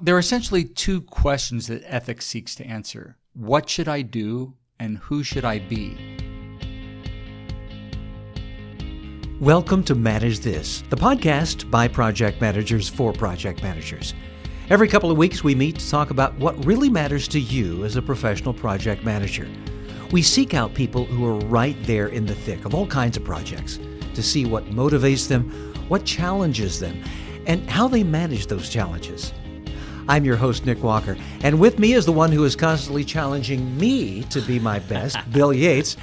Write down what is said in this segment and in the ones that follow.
there are essentially two questions that ethics seeks to answer. What should I do, and who should I be? Welcome to Manage This, the podcast by project managers for project managers. Every couple of weeks, we meet to talk about what really matters to you as a professional project manager. We seek out people who are right there in the thick of all kinds of projects to see what motivates them, what challenges them, and how they manage those challenges. I'm your host, Nick Walker, and with me is the one who is constantly challenging me to be my best, Bill Yates.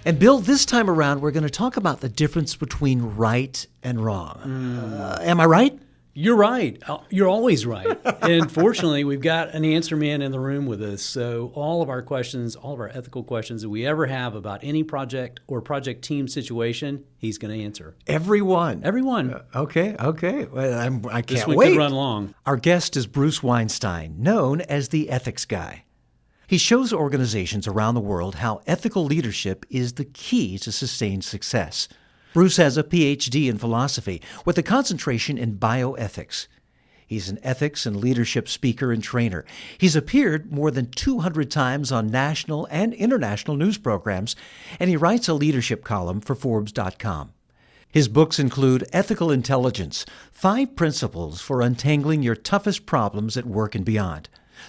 And Bill, this time around, we're going to talk about the difference between right and wrong. Am I right? You're right. You're always right. And fortunately, we've got an answer man in the room with us. So all of our questions, all of our ethical questions that we ever have about any project or project team situation, he's going to answer. Everyone. Okay. Well, I can't This one wait. could run long. Our guest is Bruce Weinstein, known as the Ethics Guy. He shows organizations around the world how ethical leadership is the key to sustained success. Bruce has a Ph.D. in philosophy with a concentration in bioethics. He's an ethics and leadership speaker and trainer. He's appeared more than 200 times on national and international news programs, and he writes a leadership column for Forbes.com. His books include Ethical Intelligence, 5 Principles for Untangling Your Toughest Problems at Work and Beyond,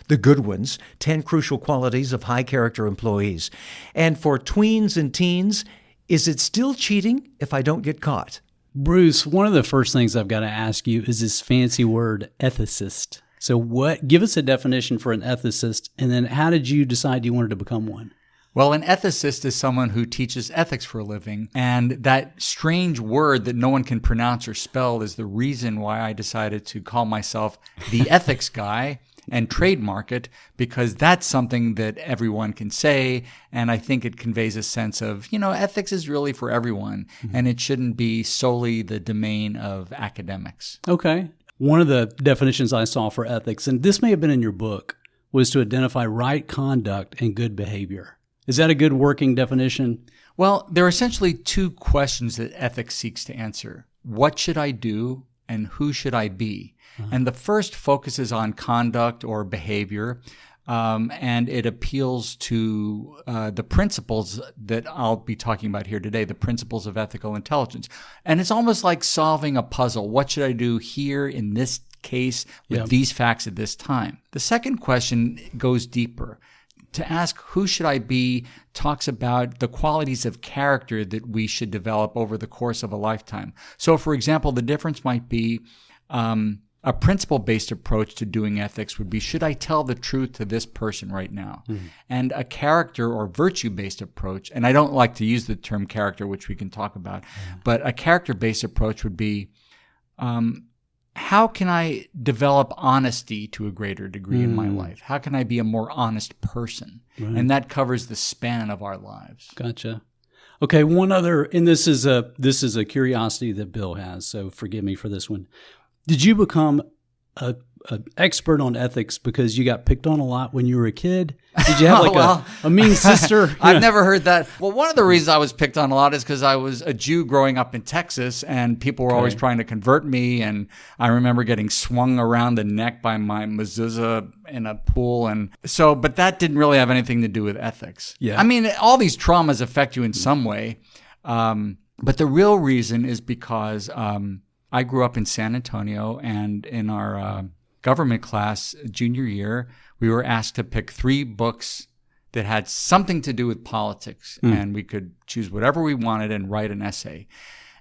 The Good Ones, 10 Crucial Qualities of High-Character Employees, and for tweens and teens, Is It Still Cheating If I Don't Get Caught? Bruce, one of the first things I've got to ask you is this fancy word, ethicist. So give us a definition for an ethicist, and then how did you decide you wanted to become one? Well, an ethicist is someone who teaches ethics for a living, and that strange word that no one can pronounce or spell is the reason why I decided to call myself the ethics guy and trademark it, because that's something that everyone can say, and I think it conveys a sense of, ethics is really for everyone, and it shouldn't be solely the domain of academics. Okay. One of the definitions I saw for ethics, and this may have been in your book, was to identify right conduct and good behavior. Is that a good working definition? Well, there are essentially two questions that ethics seeks to answer. What should I do, and who should I be? And the first focuses on conduct or behavior, and it appeals to the principles that I'll be talking about here today, the principles of ethical intelligence. And it's almost like solving a puzzle. What should I do here in this case with these facts at this time? The second question goes deeper. To ask who should I be talks about the qualities of character that we should develop over the course of a lifetime. So, for example, the difference might be a principle-based approach to doing ethics would be, should I tell the truth to this person right now? And a character or virtue-based approach, and I don't like to use the term character, which we can talk about, but a character-based approach would be, how can I develop honesty to a greater degree in my life? How can I be a more honest person? Right. And that covers the span of our lives. Gotcha. Okay, one other, and this is a curiosity that Bill has, so forgive me for this one. Did you become an expert on ethics because you got picked on a lot when you were a kid? Did you have a mean sister? I've never heard that. Well, one of the reasons I was picked on a lot is because I was a Jew growing up in Texas, and people were always trying to convert me. And I remember getting swung around the neck by my mezuzah in a pool. And so, but that didn't really have anything to do with ethics. Yeah. I mean, all these traumas affect you in some way. But the real reason is because I grew up in San Antonio, and in our government class junior year, we were asked to pick 3 books that had something to do with politics, and we could choose whatever we wanted and write an essay.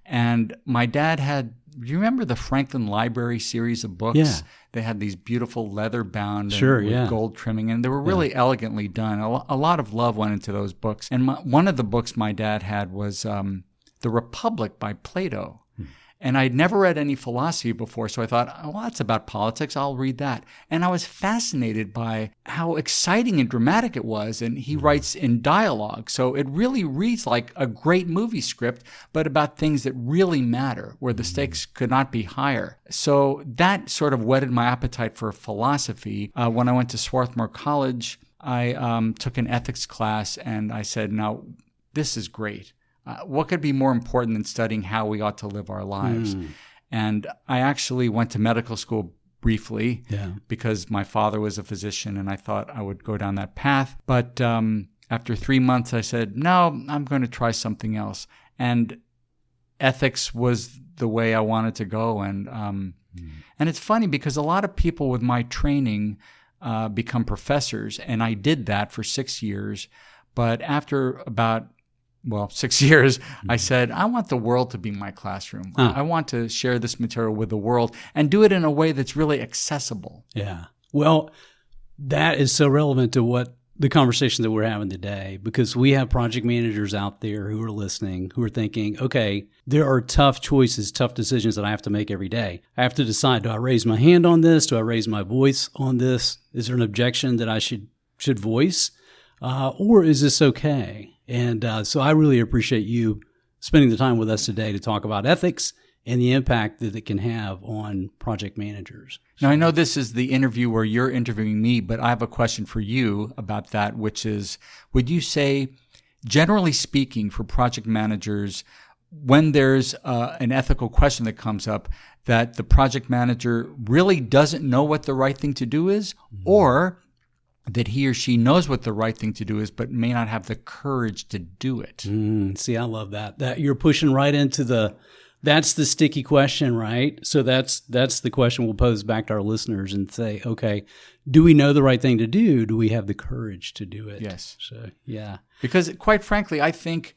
And my dad had, do you remember the Franklin Library series of books? Yeah. They had these beautiful leather-bound with gold trimming, and they were really elegantly done. A lot of love went into those books. And one of the books my dad had was The Republic by Plato. And I'd never read any philosophy before, so I thought, oh, well, that's about politics. I'll read that. And I was fascinated by how exciting and dramatic it was. And he writes in dialogue. So it really reads like a great movie script, but about things that really matter, where the stakes could not be higher. So that sort of whetted my appetite for philosophy. When I went to Swarthmore College, I took an ethics class, and I said, now, this is great. What could be more important than studying how we ought to live our lives? And I actually went to medical school briefly Yeah. because my father was a physician and I thought I would go down that path. But after 3 months, I said, no, I'm going to try something else. And ethics was the way I wanted to go. And it's funny because a lot of people with my training become professors, and I did that for 6 years. But after about 6 years, I said, I want the world to be my classroom. I want to share this material with the world and do it in a way that's really accessible. Yeah. Well, that is so relevant to what the conversation that we're having today, because we have project managers out there who are listening, who are thinking, okay, there are tough choices, tough decisions that I have to make every day. I have to decide, do I raise my hand on this? Do I raise my voice on this? Is there an objection that I should voice? Or is this okay? And so I really appreciate you spending the time with us today to talk about ethics and the impact that it can have on project managers. Now, I know this is the interview where you're interviewing me, but I have a question for you about that, which is, would you say, generally speaking, for project managers, when there's an ethical question that comes up, that the project manager really doesn't know what the right thing to do is, or that he or she knows what the right thing to do is, but may not have the courage to do it? See, I love that. That you're pushing right into that's the sticky question, right? So that's the question we'll pose back to our listeners and say, okay, do we know the right thing to do? Do we have the courage to do it? Yes. So, yeah. Because quite frankly, I think,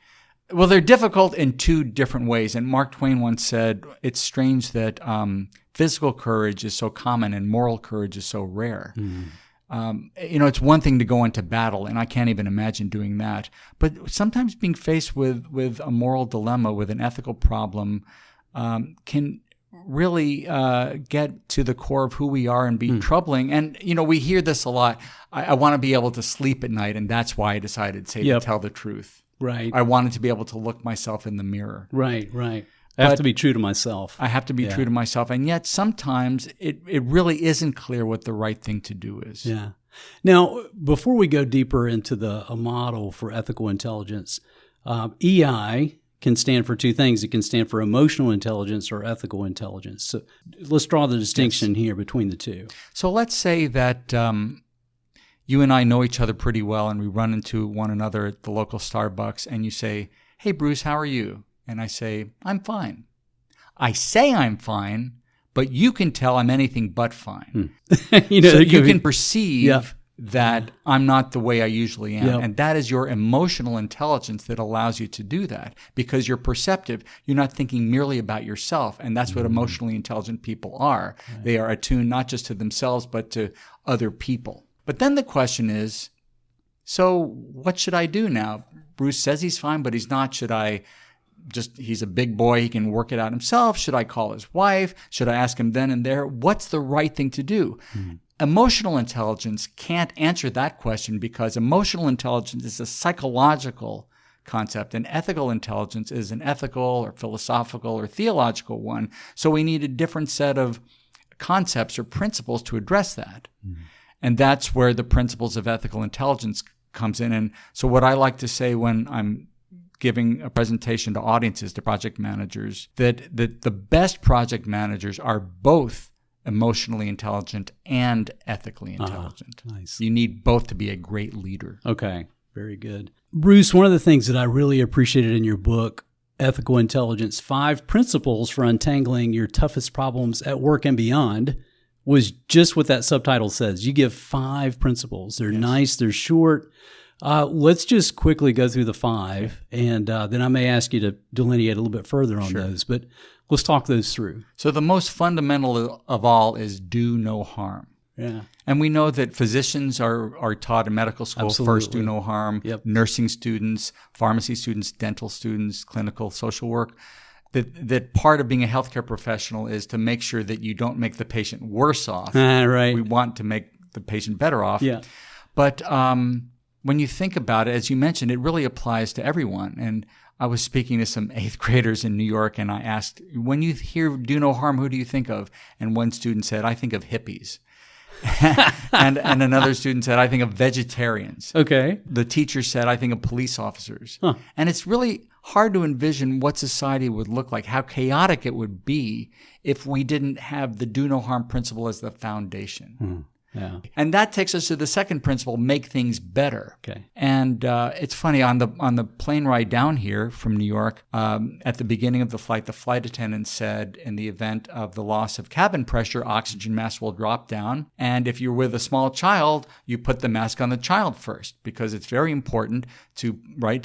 they're difficult in two different ways. And Mark Twain once said, it's strange that physical courage is so common and moral courage is so rare. It's one thing to go into battle, and I can't even imagine doing that. But sometimes being faced with a moral dilemma, with an ethical problem, can really get to the core of who we are and be troubling. And, we hear this a lot. I want to be able to sleep at night, and that's why I decided, to tell the truth. Right. I wanted to be able to look myself in the mirror. Right. I have to be true to myself. I have to be true to myself. And yet sometimes it really isn't clear what the right thing to do is. Yeah. Now, before we go deeper into a model for ethical intelligence, EI can stand for two things. It can stand for emotional intelligence or ethical intelligence. So let's draw the distinction here between the two. So let's say that you and I know each other pretty well, and we run into one another at the local Starbucks, and you say, hey, Bruce, how are you? And I say, I'm fine. I say I'm fine, but you can tell I'm anything but fine. So you can perceive that I'm not the way I usually am. Yep. And that is your emotional intelligence that allows you to do that, because you're perceptive. You're not thinking merely about yourself. And that's what emotionally intelligent people are. Right. They are attuned not just to themselves, but to other people. But then the question is, so what should I do now? Bruce says he's fine, but he's not. He's a big boy, he can work it out himself. Should I call his wife? Should I ask him then and there? What's the right thing to do? Emotional intelligence can't answer that question, because emotional intelligence is a psychological concept, and ethical intelligence is an ethical or philosophical or theological one. So we need a different set of concepts or principles to address that. And that's where the principles of ethical intelligence comes in. And so what I like to say when I'm giving a presentation to audiences, to project managers, that the best project managers are both emotionally intelligent and ethically intelligent. Nice. You need both to be a great leader. Okay, very good. Bruce, one of the things that I really appreciated in your book, Ethical Intelligence, 5 Principles for Untangling Your Toughest Problems at Work and Beyond, was just what that subtitle says. You give 5 principles. They're nice, they're short. Let's just quickly go through the 5, and then I may ask you to delineate a little bit further on those, but let's talk those through. So the most fundamental of all is do no harm. Yeah. And we know that physicians are taught in medical school, first do no harm, nursing students, pharmacy students, dental students, clinical social work. That part of being a healthcare professional is to make sure that you don't make the patient worse off. Right. We want to make the patient better off. Yeah. But when you think about it, as you mentioned, it really applies to everyone. And I was speaking to some 8th graders in New York, and I asked, when you hear do no harm, who do you think of? And one student said, I think of hippies. and another student said, I think of vegetarians. Okay. The teacher said, I think of police officers. And it's really hard to envision what society would look like, how chaotic it would be if we didn't have the do no harm principle as the foundation. Yeah. And that takes us to the second principle, make things better. Okay. And it's funny, on the plane ride down here from New York, at the beginning of the flight attendant said, in the event of the loss of cabin pressure, oxygen mask will drop down. And if you're with a small child, you put the mask on the child first, because it's very important to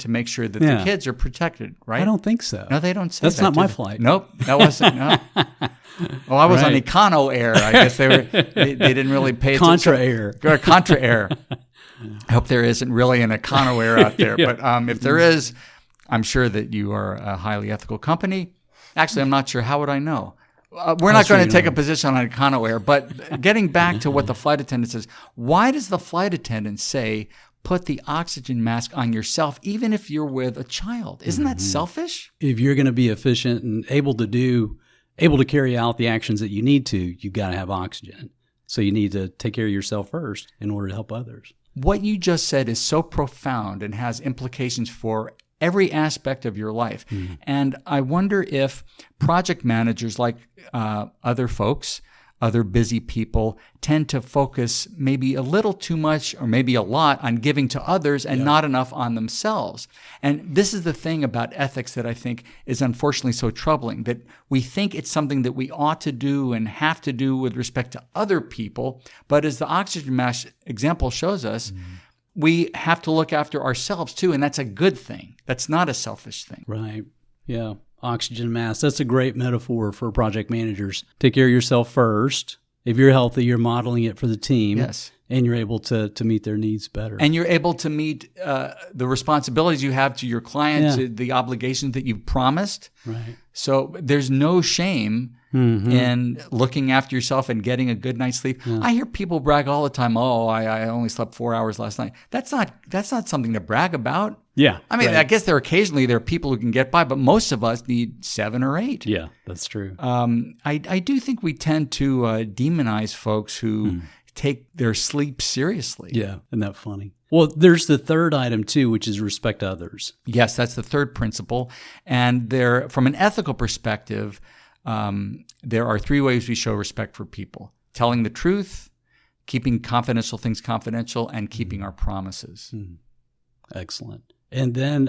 make sure that the kids are protected, right? I don't think so. No, they don't say That's that. not my flight. Nope, that wasn't. No. Well, I was on Econo Air. I guess they didn't really pay attention. Contra Air. Contra Air. I hope there isn't really an Econo Air out there. But if there is, I'm sure that you are a highly ethical company. Actually, I'm not sure. How would I know? We're not going to take a position on Econo Air. But getting back to what the flight attendant says, why does the flight attendant say, put the oxygen mask on yourself, even if you're with a child? Isn't that selfish? If you're going to be efficient and able to carry out the actions that you need to, you've got to have oxygen. So you need to take care of yourself first in order to help others. What you just said is so profound and has implications for every aspect of your life. And I wonder if project managers, like other folks, other busy people, tend to focus maybe a little too much or maybe a lot on giving to others and not enough on themselves. And this is the thing about ethics that I think is unfortunately so troubling, that we think it's something that we ought to do and have to do with respect to other people. But as the oxygen mask example shows us, we have to look after ourselves too. And that's a good thing. That's not a selfish thing. Right. Yeah. Oxygen mask. That's a great metaphor for project managers. Take care of yourself first. If you're healthy, you're modeling it for the team. Yes. And you're able to meet their needs better. And you're able to meet the responsibilities you have to your clients, the obligations that you've promised. Right. So there's no shame in looking after yourself and getting a good night's sleep. I hear people brag all the time, I only slept 4 hours last night. That's not something to brag about. Yeah. I mean, I guess there are people who can get by, but most of us need 7 or 8. Yeah, that's true. I do think we tend to demonize folks who take their sleep seriously. Yeah, isn't that funny? Well, there's the third item too, which is respect others. Yes, that's the third principle. And from an ethical perspective, there are 3 ways we show respect for people: telling the truth, keeping confidential things confidential, and keeping our promises. Excellent. And then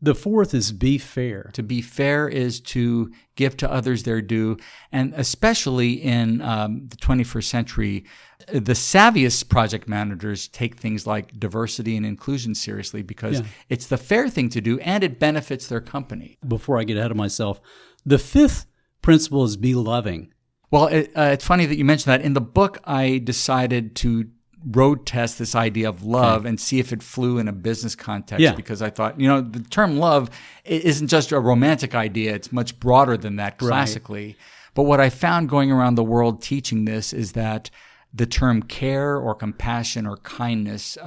the fourth is be fair. To be fair is to give to others their due. And especially in the 21st century, the savviest project managers take things like diversity and inclusion seriously, because it's the fair thing to do and it benefits their company. Before I get ahead of myself, the fifth principle is be loving. Well, it's funny that you mentioned that. In the book, I decided to road test this idea of love and see if it flew in a business context, because I thought, the term love isn't just a romantic idea. It's much broader than that classically. Right. But what I found going around the world teaching this is that the term care or compassion or kindness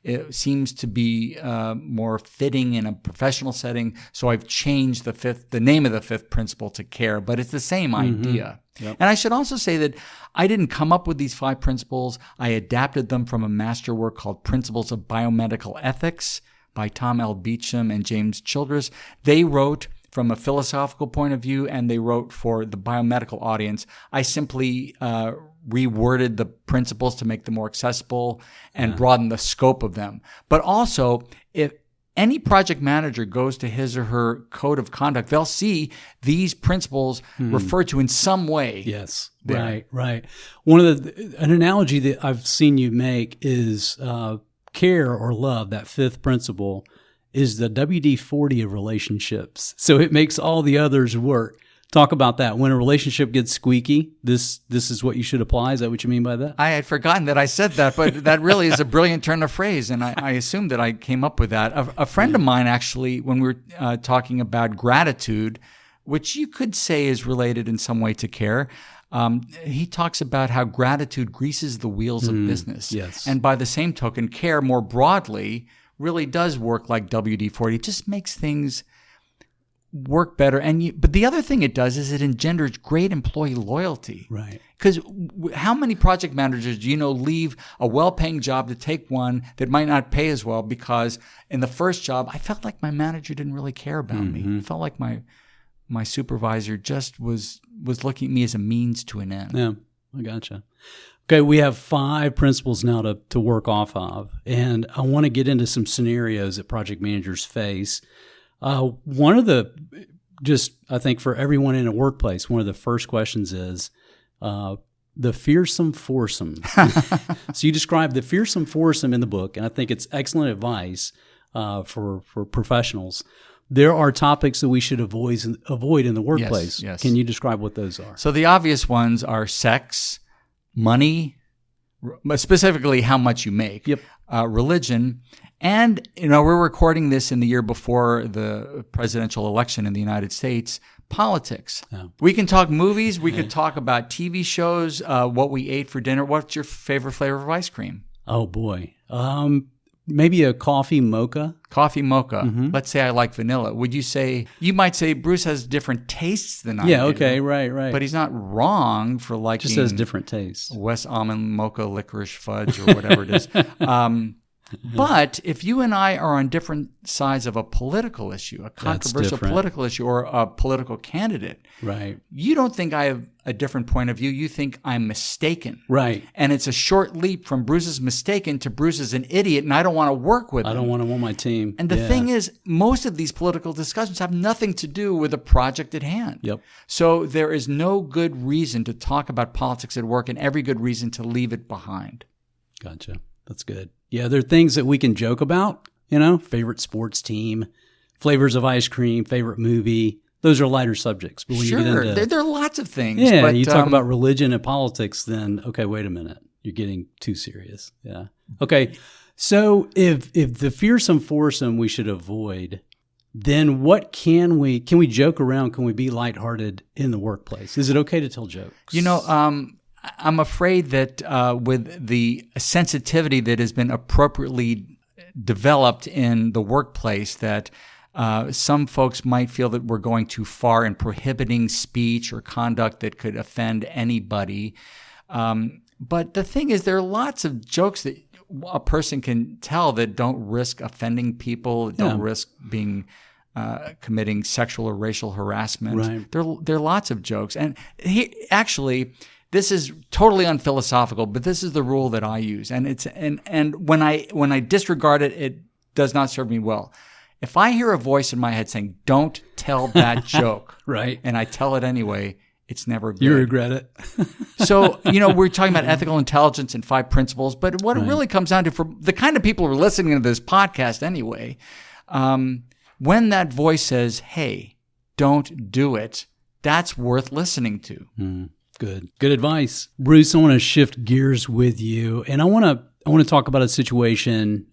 it seems to be more fitting in a professional setting. So I've changed the name of the fifth principle to care, but it's the same idea. Yep. And I should also say that I didn't come up with these 5 principles. I adapted them from a masterwork called Principles of Biomedical Ethics by Tom L. Beecham and James Childress. They wrote from a philosophical point of view, and they wrote for the biomedical audience. I simply reworded the principles to make them more accessible and broaden the scope of them. But also, if any project manager goes to his or her code of conduct, they'll see these principles referred to in some way. Yes, there. Right. One of an analogy that I've seen you make is care or love. That fifth principle is the WD-40 of relationships. So it makes all the others work. Talk about that. When a relationship gets squeaky, this is what you should apply. Is that what you mean by that? I had forgotten that I said that, but that really is a brilliant turn of phrase, and I assumed that I came up with that. A friend of mine, actually, when we were talking about gratitude, which you could say is related in some way to care, he talks about how gratitude greases the wheels of business. Yes. And by the same token, care more broadly really does work like WD-40. It just makes things work better. But the other thing it does is it engenders great employee loyalty. Right. Because how many project managers do you know leave a well-paying job to take one that might not pay as well because in the first job, I felt like my manager didn't really care about me. I felt like my supervisor just was looking at me as a means to an end. Yeah, I gotcha. Okay, we have 5 principles now to work off of, and I want to get into some scenarios that project managers face. One of I think for everyone in a workplace, one of the first questions is the fearsome foursome. So you describe the fearsome foursome in the book, and I think it's excellent advice for professionals. There are topics that we should avoid in the workplace. Yes. Can you describe what those are? So the obvious ones are sex, money, specifically how much you make, religion, and we're recording this in the year before the presidential election in the United States. Politics. Yeah. We can talk movies. We could talk about TV shows, what we ate for dinner. What's your favorite flavor of ice cream? Oh, boy. Maybe a coffee mocha. Coffee mocha. Mm-hmm. Let's say I like vanilla. You might say Bruce has different tastes than I do. Yeah, okay, right. But he's not wrong for liking. Just has different tastes. West almond mocha licorice fudge or whatever it is. But if you and I are on different sides of a political issue, a controversial political issue, or a political candidate, right? You don't think I have a different point of view. You think I'm mistaken. Right. And it's a short leap from Bruce is mistaken to Bruce is an idiot, and I don't want to work with him. I don't want him on my team. And the thing is, most of these political discussions have nothing to do with the project at hand. Yep. So there is no good reason to talk about politics at work and every good reason to leave it behind. Gotcha. That's good. Yeah, there are things that we can joke about, favorite sports team, flavors of ice cream, favorite movie. Those are lighter subjects. But when you get into, there are lots of things. Yeah, but, you talk about religion and politics, then, okay, wait a minute. You're getting too serious. Yeah. Okay, so if the fearsome foursome we should avoid, then what can we joke around? Can we be lighthearted in the workplace? Is it okay to tell jokes? I'm afraid that with the sensitivity that has been appropriately developed in the workplace, that some folks might feel that we're going too far in prohibiting speech or conduct that could offend anybody. But the thing is, there are lots of jokes that a person can tell that don't risk offending people, don't risk being committing sexual or racial harassment. Right. There are lots of jokes. And this is totally unphilosophical, but this is the rule that I use, and when I disregard it, it does not serve me well. If I hear a voice in my head saying, "Don't tell that joke," right, and I tell it anyway, it's never good. You regret it. So we're talking about ethical intelligence and 5 principles, but what it really comes down to, for the kind of people who are listening to this podcast anyway, when that voice says, "Hey, don't do it," that's worth listening to. Good advice. Bruce, I want to shift gears with you, and I want to talk about a situation.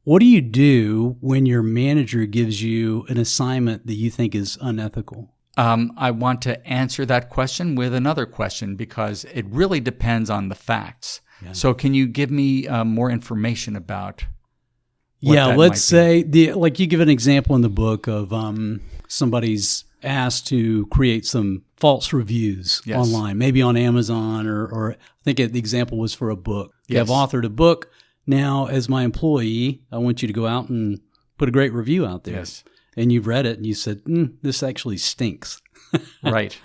What do you do when your manager gives you an assignment that you think is unethical? I want to answer that question with another question, because it really depends on the facts. Yeah. So can you give me more information about what that let's say, be? Like you give an example in the book of somebody's asked to create some false reviews online, maybe on Amazon, or I think the example was for a book. I've authored a book. Now, as my employee, I want you to go out and put a great review out there. Yes. And you've read it and you said, this actually stinks. Right.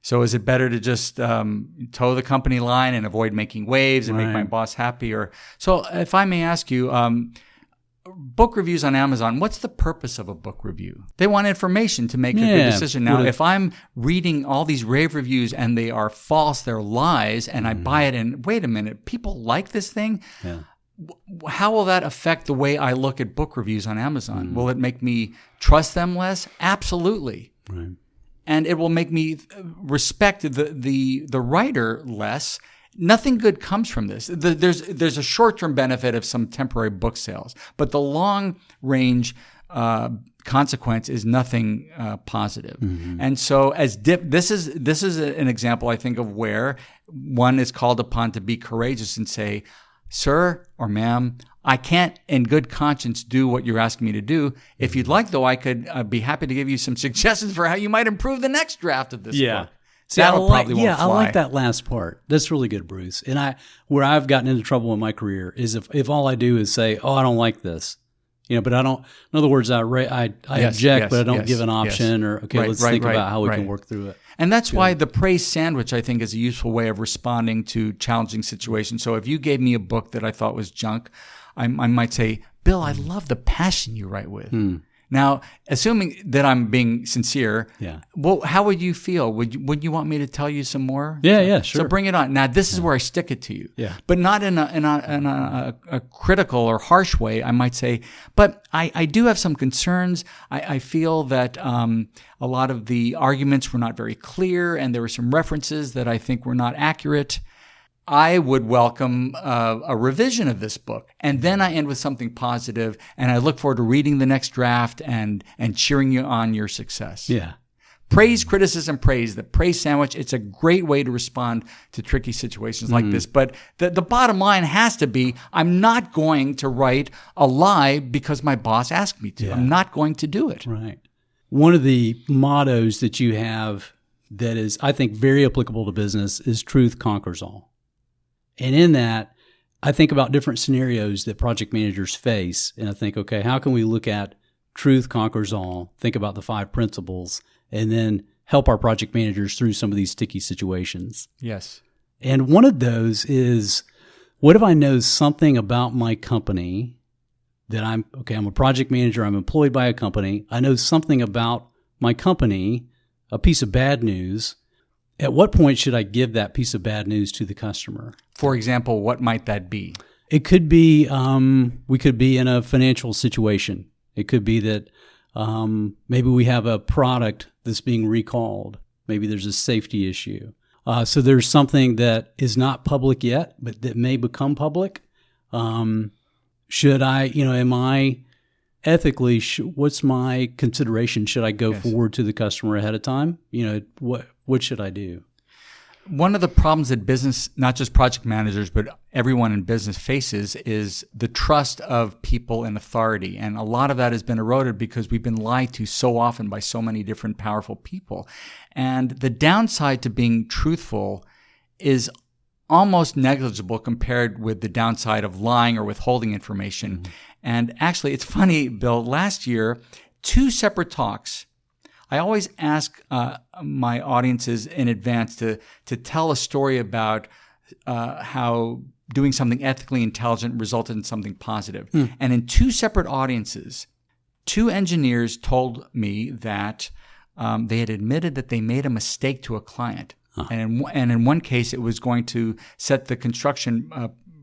So is it better to just toe the company line and avoid making waves and make my boss happy? So if I may ask you, book reviews on Amazon, what's the purpose of a book review? They want information to make a good decision. Now, if I'm reading all these rave reviews and they are false, they're lies, and I buy it and wait a minute, people like this thing? Yeah. How will that affect the way I look at book reviews on Amazon? Will it make me trust them less? Absolutely. Right. And it will make me respect the writer less. Nothing good comes from this. There's a short-term benefit of some temporary book sales, but the long-range consequence is nothing positive. And so, this is an example, I think, of where one is called upon to be courageous and say, "Sir or ma'am, I can't in good conscience do what you're asking me to do. If you'd like, though, I could be happy to give you some suggestions for how you might improve the next draft of this book. See, That'll probably won't fly. I like that last part. That's really good, Bruce. And where I've gotten into trouble in my career is if all I do is say, "Oh, I don't like this," but I don't. In other words, I object, but I don't give an option or let's think about how we can work through it. And that's why the praise sandwich, I think, is a useful way of responding to challenging situations. So if you gave me a book that I thought was junk, I might say, Bill, I love the passion you write with. Now, assuming that I'm being sincere, well, how would you feel? Would you want me to tell you some more? Yeah, sure. So bring it on. Now, this is where I stick it to you. But not in a critical or harsh way. I might say, but I do have some concerns. I feel that a lot of the arguments were not very clear, and there were some references that I think were not accurate. I would welcome a revision of this book. And then I end with something positive, and I look forward to reading the next draft and cheering you on your success. Praise, criticism, praise, the praise sandwich. It's a great way to respond to tricky situations like this. But the bottom line has to be, I'm not going to write a lie because my boss asked me to. I'm not going to do it. Right. One of the mottos that you have that is, I think, very applicable to business is truth conquers all. And in that, I think about different scenarios that project managers face. And I think, okay, how can we look at truth conquers all, think about the 5 principles, and then help our project managers through some of these sticky situations? Yes. And one of those is, what if I know something about my company that I'm a project manager, I'm employed by a company, I know something about my company, a piece of bad news. At what point should I give that piece of bad news to the customer? For example, what might that be? It could be, we could be in a financial situation. It could be that maybe we have a product that's being recalled. Maybe there's a safety issue. So there's something that is not public yet, but that may become public. Should I, am I ethically, what's my consideration? Should I go forward to the customer ahead of time? What should I do? One of the problems that business, not just project managers, but everyone in business faces is the trust of people in authority. And a lot of that has been eroded because we've been lied to so often by so many different powerful people. And the downside to being truthful is almost negligible compared with the downside of lying or withholding information. And actually, it's funny, Bill, last year, 2 separate talks. I always ask my audiences in advance to tell a story about how doing something ethically intelligent resulted in something positive. And in 2 separate audiences, 2 engineers told me that they had admitted that they made a mistake to a client. And in one case, it was going to set the construction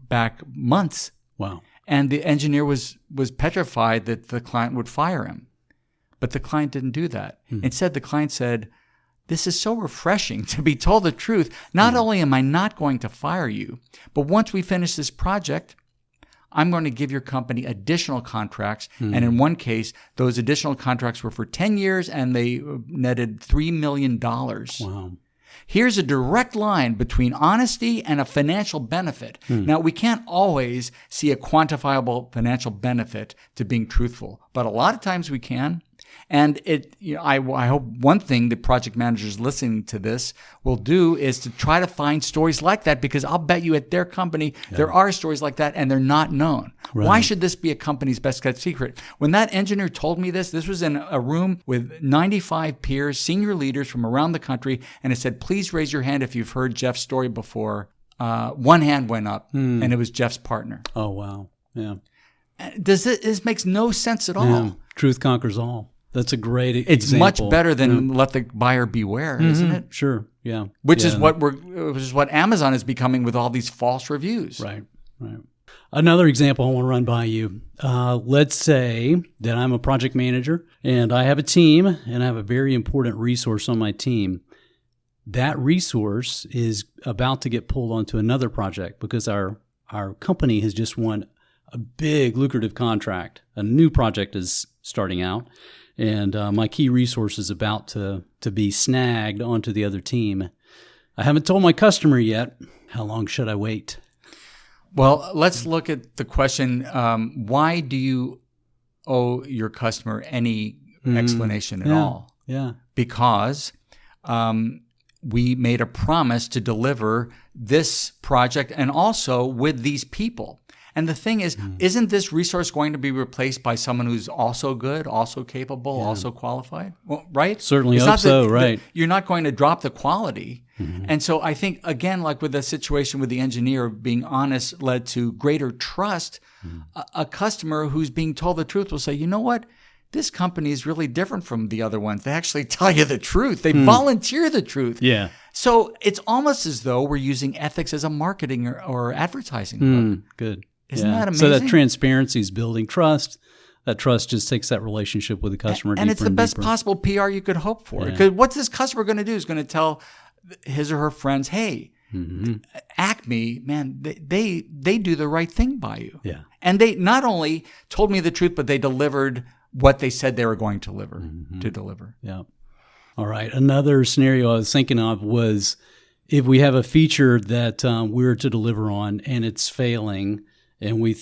back months. Wow. And the engineer was petrified that the client would fire him. But the client didn't do that. Instead, the client said, this is so refreshing to be told the truth. Not only am I not going to fire you, but once we finish this project, I'm going to give your company additional contracts. And in one case, those additional contracts were for 10 years and they netted $3 million. Wow. Here's a direct line between honesty and a financial benefit. Now, we can't always see a quantifiable financial benefit to being truthful, but a lot of times we can. And I hope one thing that project managers listening to this will do is to try to find stories like that, because I'll bet you at their company there are stories like that and they're not known. Right. Why should this be a company's best kept secret? When that engineer told me this was in a room with 95 peers, senior leaders from around the country, and it said, please raise your hand if you've heard Jeff's story before. One hand went up, and it was Jeff's partner. Oh, wow. Yeah. This makes no sense at all. Yeah. Truth conquers all. That's a great example. It's much better than let the buyer beware, isn't it? Sure. Yeah. Which is what Amazon is becoming with all these false reviews. Right. Another example I want to run by you. Let's say that I'm a project manager and I have a team and I have a very important resource on my team. That resource is about to get pulled onto another project because our company has just won a big lucrative contract. A new project is starting out. And my key resource is about to be snagged onto the other team. I haven't told my customer yet. How long should I wait? Well, let's look at the question, why do you owe your customer any explanation at all? Yeah. Because we made a promise to deliver this project and also with these people. And the thing is, isn't this resource going to be replaced by someone who's also good, also capable, also qualified? Well, right? Certainly It's hope not so, right. You're not going to drop the quality. And so I think, again, like with the situation with the engineer, being honest led to greater trust. A customer who's being told the truth will say, you know what? This company is really different from the other ones. They actually tell you the truth. They volunteer the truth. Yeah. So it's almost as though we're using ethics as a marketing or advertising hook. Good. Isn't that amazing? So that transparency is building trust. That trust just takes that relationship with the customer and deeper it's the best deeper. possible PR you could hope for. Yeah. Because what's this customer going to do? Is going to tell his or her friends, hey, Acme, man, they do the right thing by you. Yeah. And they not only told me the truth, but they delivered what they said they were going to deliver. Yeah. All right. Another scenario I was thinking of was if we have a feature that we're to deliver on and it's failing, and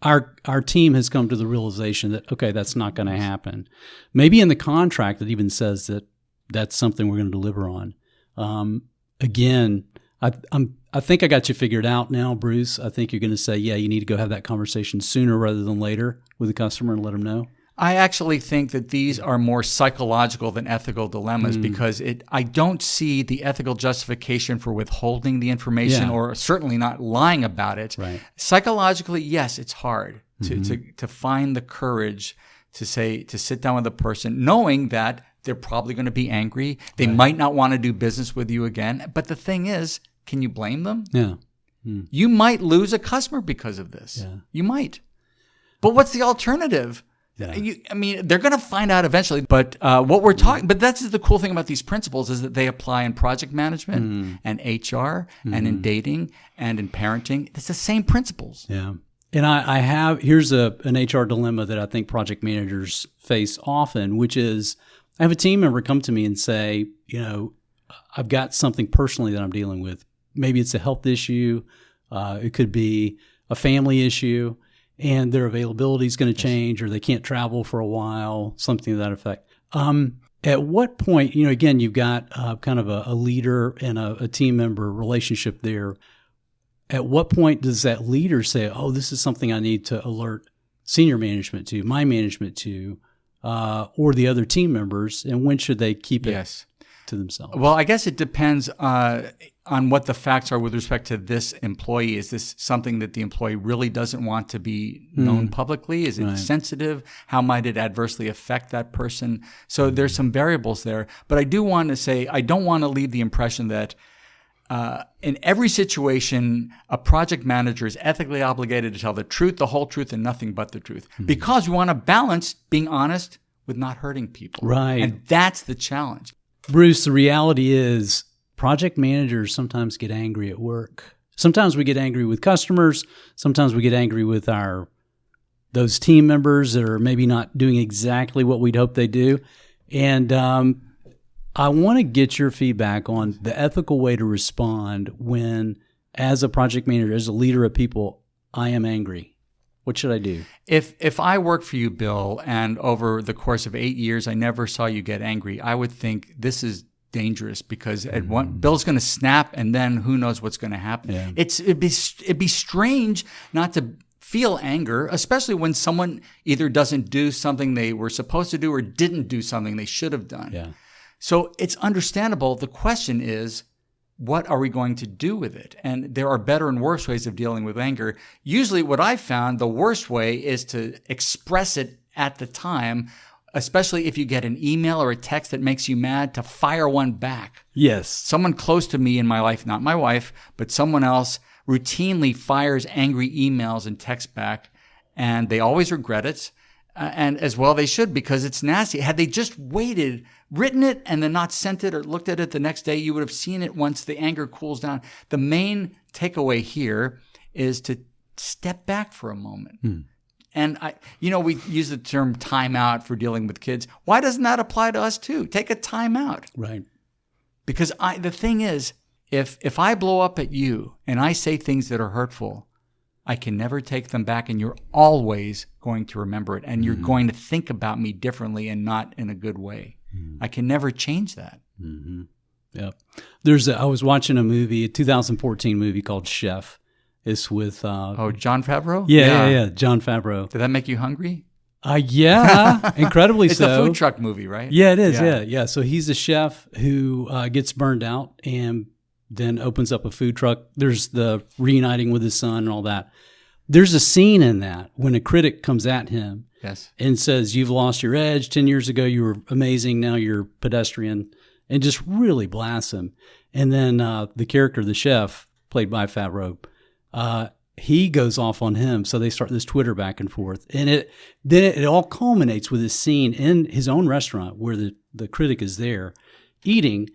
our team has come to the realization that, okay, that's not going to happen. Maybe in the contract it even says that that's something we're going to deliver on. Again, I think I got you figured out now, Bruce. I think you're going to say, yeah, you need to go have that conversation sooner rather than later with the customer and let them know. I actually think that these are more psychological than ethical dilemmas because I don't see the ethical justification for withholding the information or certainly not lying about it. Right. Psychologically, yes, it's hard to find the courage to sit down with a person knowing that they're probably going to be angry. They might not want to do business with you again. But the thing is, can you blame them? Yeah. You might lose a customer because of this. Yeah. You might. But what's the alternative? Yeah. They're going to find out eventually. But what we're talking, but that's the cool thing about these principles is that they apply in project management and HR and in dating and in parenting. It's the same principles. Yeah. And here's an HR dilemma that I think project managers face often, which is I have a team member come to me and say, I've got something personally that I'm dealing with. Maybe it's a health issue. It could be a family issue. And their availability is going to change, or they can't travel for a while, something to that effect. At what point, again, you've got kind of a leader and a team member relationship there. At what point does that leader say, oh, this is something I need to alert senior management to, my management to, or the other team members, and when should they keep it to themselves? Well, I guess it depends on what the facts are with respect to this employee. Is this something that the employee really doesn't want to be known publicly? Is it sensitive? How might it adversely affect that person? So there's some variables there. But I do want to say, I don't want to leave the impression that in every situation, a project manager is ethically obligated to tell the truth, the whole truth, and nothing but the truth. Because we want to balance being honest with not hurting people. Right. And that's the challenge. Bruce, the reality is project managers sometimes get angry at work. Sometimes we get angry with customers. Sometimes we get angry with those team members that are maybe not doing exactly what we'd hope they do. And I want to get your feedback on the ethical way to respond when, as a project manager, as a leader of people, I am angry. What should I do? If I work for you, Bill, and over the course of 8 years, I never saw you get angry, I would think this is dangerous because Bill's going to snap, and then who knows what's going to happen. Yeah. It'd be strange not to feel anger, especially when someone either doesn't do something they were supposed to do or didn't do something they should have done. Yeah. So it's understandable. The question is, what are we going to do with it? And there are better and worse ways of dealing with anger. Usually what I found, the worst way is to express it at the time, especially if you get an email or a text that makes you mad, to fire one back. Yes. Someone close to me in my life, not my wife, but someone else, routinely fires angry emails and texts back, and they always regret it. And as well they should, because it's nasty. Had they just waited, written it, and then not sent it or looked at it the next day, you would have seen it once the anger cools down. The main takeaway here is to step back for a moment. And we use the term timeout for dealing with kids. Why doesn't that apply to us too? Take a timeout. Right. Because the thing is, if I blow up at you and I say things that are hurtful, I can never take them back, and you're always going to remember it, and you're going to think about me differently and not in a good way. I can never change that. Yep. I was watching a movie, a 2014 movie called Chef. It's with Jon Favreau? Yeah, Jon Favreau. Did that make you hungry? Yeah, incredibly it's so. It's a food truck movie, right? Yeah, it is. Yeah. So he's a chef who gets burned out and then opens up a food truck. There's the reuniting with his son and all that. There's a scene in that when a critic comes at him and says, "You've lost your edge. 10 years ago, you were amazing. Now you're pedestrian," and just really blasts him. And then the character, the chef, played by Favreau, he goes off on him. So they start this Twitter back and forth. And it all culminates with this scene in his own restaurant where the critic is there eating,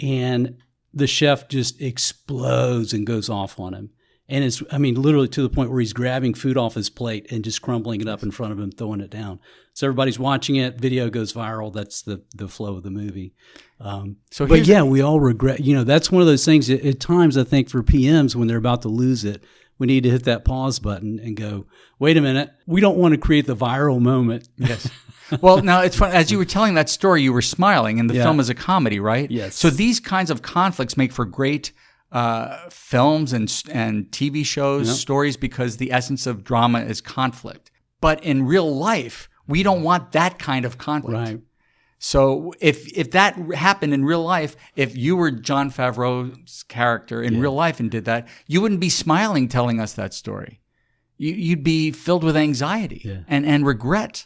and the chef just explodes and goes off on him. And it's, literally to the point where he's grabbing food off his plate and just crumbling it up in front of him, throwing it down. So everybody's watching it. Video goes viral. That's the flow of the movie. We all regret, that's one of those things at times I think for PMs when they're about to lose it, we need to hit that pause button and go, wait a minute. We don't want to create the viral moment. Yes. Well, now it's fun. As you were telling that story, you were smiling, and the film is a comedy, right? Yes. So these kinds of conflicts make for great films and TV shows, stories, because the essence of drama is conflict. But in real life, we don't want that kind of conflict. Right. So if that happened in real life, if you were Jon Favreau's character in real life and did that, you wouldn't be smiling telling us that story. You'd be filled with anxiety and regret.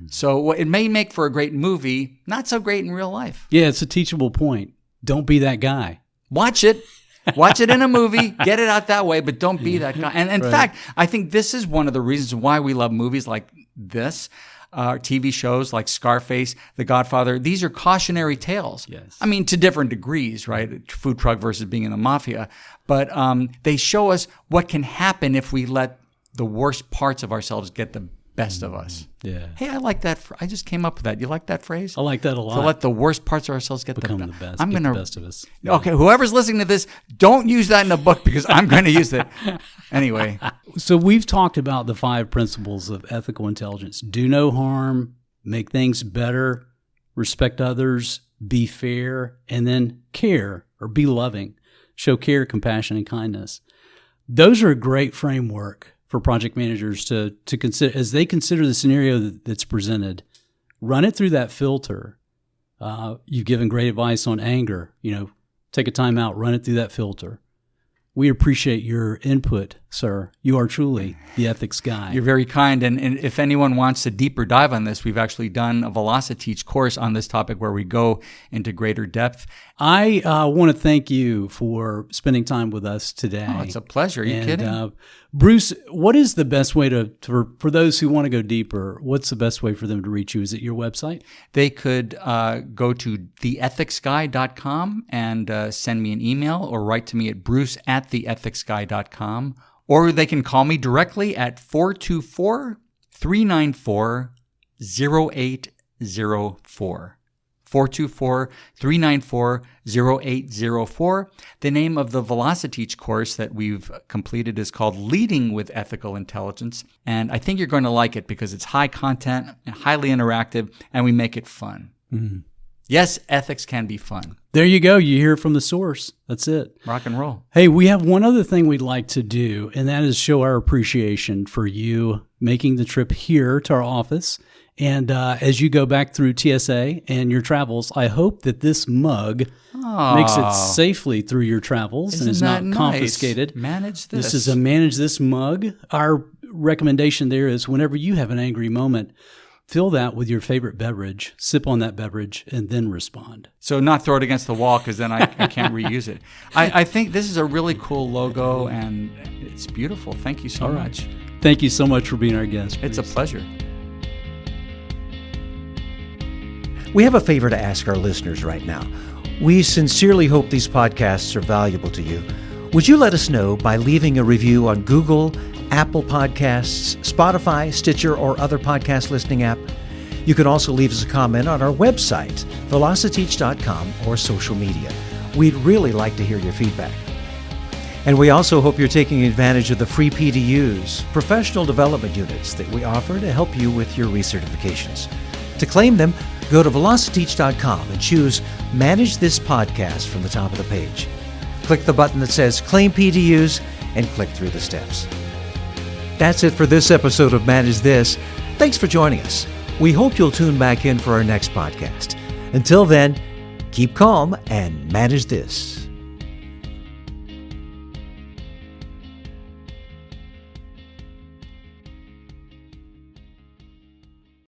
So it may make for a great movie, not so great in real life. Yeah, it's a teachable point. Don't be that guy. Watch it. Watch it in a movie, get it out that way, but don't be that guy. And in fact, I think this is one of the reasons why we love movies like this, TV shows like Scarface, The Godfather. These are cautionary tales. Yes. To different degrees, right? Food truck versus being in the mafia. But they show us what can happen if we let the worst parts of ourselves get the best of us. Yeah. Hey, I like that. I just came up with that. You like that phrase? I like that a lot. To let the worst parts of ourselves Become the best. I'm get gonna, the best of us. Okay, whoever's listening to this, don't use that in a book because I'm going to use it. Anyway. So we've talked about the 5 principles of ethical intelligence. Do no harm, make things better, respect others, be fair, and then care or be loving. Show care, compassion, and kindness. Those are a great framework for project managers to consider as they consider the scenario that's presented. Run it through that filter. You've given great advice on anger. Take a time out, run it through that filter. We appreciate your input, sir. You are truly the ethics guy. You're very kind. And if anyone wants a deeper dive on this, we've actually done a VelociTeach course on this topic where we go into greater depth. I want to thank you for spending time with us today. Oh, it's a pleasure. Are you kidding? Bruce, what is the best way for those who want to go deeper, what's the best way for them to reach you? Is it your website? They could go to theethicsguy.com and send me an email or write to me at bruce@theethicsguy.com. Or they can call me directly at 424-394-0804. 424-394-0804. The name of the VelociTeach course that we've completed is called Leading with Ethical Intelligence. And I think you're going to like it because it's high content, highly interactive, and we make it fun. Mm-hmm. Yes, ethics can be fun. There you go. You hear it from the source. That's it. Rock and roll. Hey, we have one other thing we'd like to do, and that is show our appreciation for you making the trip here to our office. And as you go back through TSA and your travels, I hope that this mug makes it safely through your travels and is not confiscated. Manage this. This is a manage this mug. Our recommendation there is whenever you have an angry moment, fill that with your favorite beverage, sip on that beverage, and then respond. So not throw it against the wall because then I can't reuse it. I think this is a really cool logo and it's beautiful. Thank you so much. Thank you so much for being our guest. It's a pleasure. We have a favor to ask our listeners right now. We sincerely hope these podcasts are valuable to you. Would you let us know by leaving a review on Google, Apple Podcasts, Spotify, Stitcher, or other podcast listening app? You can also leave us a comment on our website, VelociTeach.com, or social media. We'd really like to hear your feedback. And we also hope you're taking advantage of the free PDUs, professional development units that we offer to help you with your recertifications. To claim them, go to velociteach.com and choose Manage This Podcast from the top of the page. Click the button that says Claim PDUs and click through the steps. That's it for this episode of Manage This. Thanks for joining us. We hope you'll tune back in for our next podcast. Until then, keep calm and manage this.